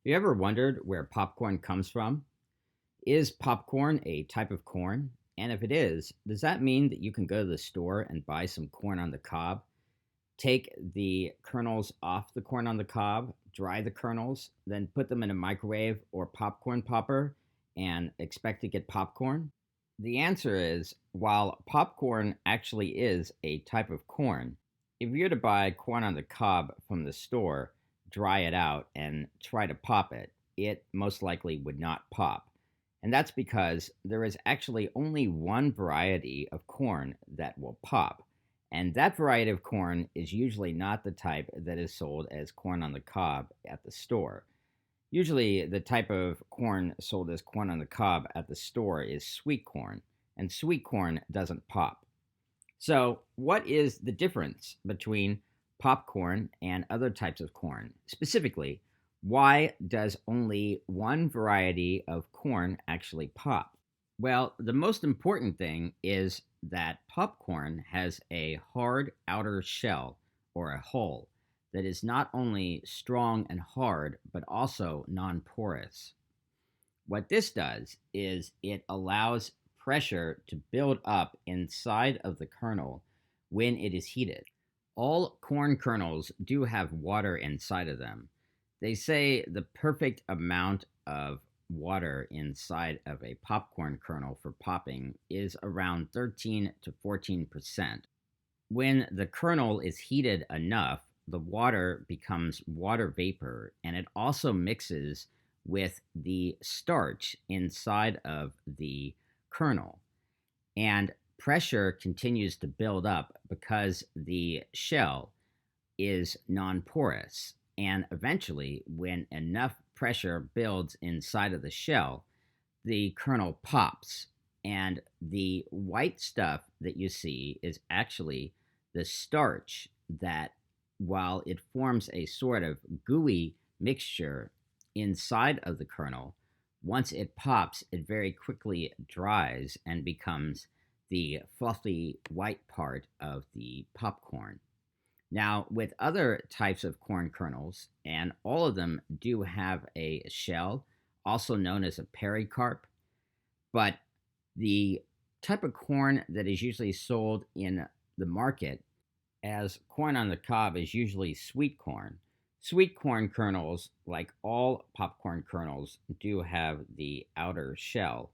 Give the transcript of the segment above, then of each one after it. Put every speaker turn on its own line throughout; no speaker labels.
You ever wondered where popcorn comes from? Is popcorn a type of corn? And if it is, does that mean that you can go to the store and buy some corn on the cob, take the kernels off the corn on the cob, dry the kernels, then put them in a microwave or popcorn popper and expect to get popcorn? The answer is while popcorn actually is a type of corn, if you were to buy corn on the cob from the store, dry it out, and try to pop it, it most likely would not pop. And that's because there is actually only one variety of corn that will pop. And that variety of corn is usually not the type that is sold as corn on the cob at the store. Usually, the type of corn sold as corn on the cob at the store is sweet corn, and sweet corn doesn't pop. So, what is the difference between popcorn and other types of corn? Specifically, why does only one variety of corn actually pop? Well, the most important thing is that popcorn has a hard outer shell or a hull that is not only strong and hard, but also non porous. What this does is it allows pressure to build up inside of the kernel when it is heated. All corn kernels do have water inside of them. They say the perfect amount of water inside of a popcorn kernel for popping is around 13 to 14%. When the kernel is heated enough, the water becomes water vapor and it also mixes with the starch inside of the kernel. And pressure continues to build up because the shell is non porous. And eventually, when enough pressure builds inside of the shell, the kernel pops. And the white stuff that you see is actually the starch that, while it forms a sort of gooey mixture inside of the kernel, once it pops, it very quickly dries and becomes the fluffy white part of the popcorn. Now, with other types of corn kernels, and all of them do have a shell, also known as a pericarp, but the type of corn that is usually sold in the market as corn on the cob is usually sweet corn. Sweet corn kernels, like all popcorn kernels, do have the outer shell,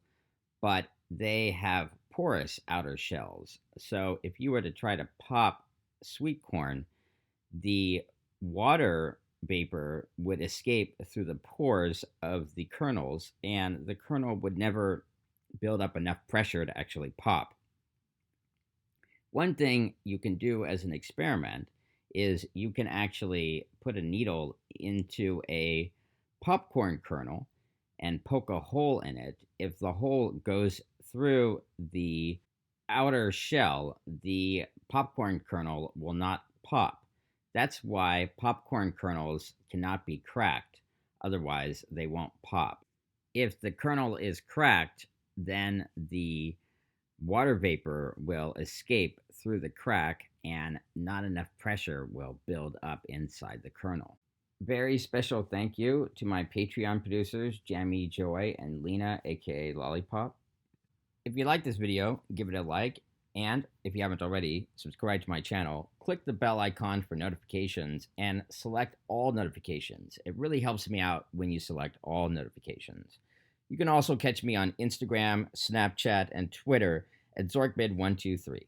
but they have porous outer shells. So if you were to try to pop sweet corn, the water vapor would escape through the pores of the kernels, and the kernel would never build up enough pressure to actually pop. One thing you can do as an experiment is you can actually put a needle into a popcorn kernel and poke a hole in it. If the hole goes through the outer shell, the popcorn kernel will not pop. That's why popcorn kernels cannot be cracked, otherwise, they won't pop. If the kernel is cracked, then the water vapor will escape through the crack and not enough pressure will build up inside the kernel. Very special thank you to my Patreon producers, Jamie Joy and Lena, aka Lollipop. If you like this video, give it a like, and if you haven't already, subscribe to my channel, click the bell icon for notifications, and select all notifications. It really helps me out when you select all notifications. You can also catch me on Instagram, Snapchat, and Twitter at Zorkbid123.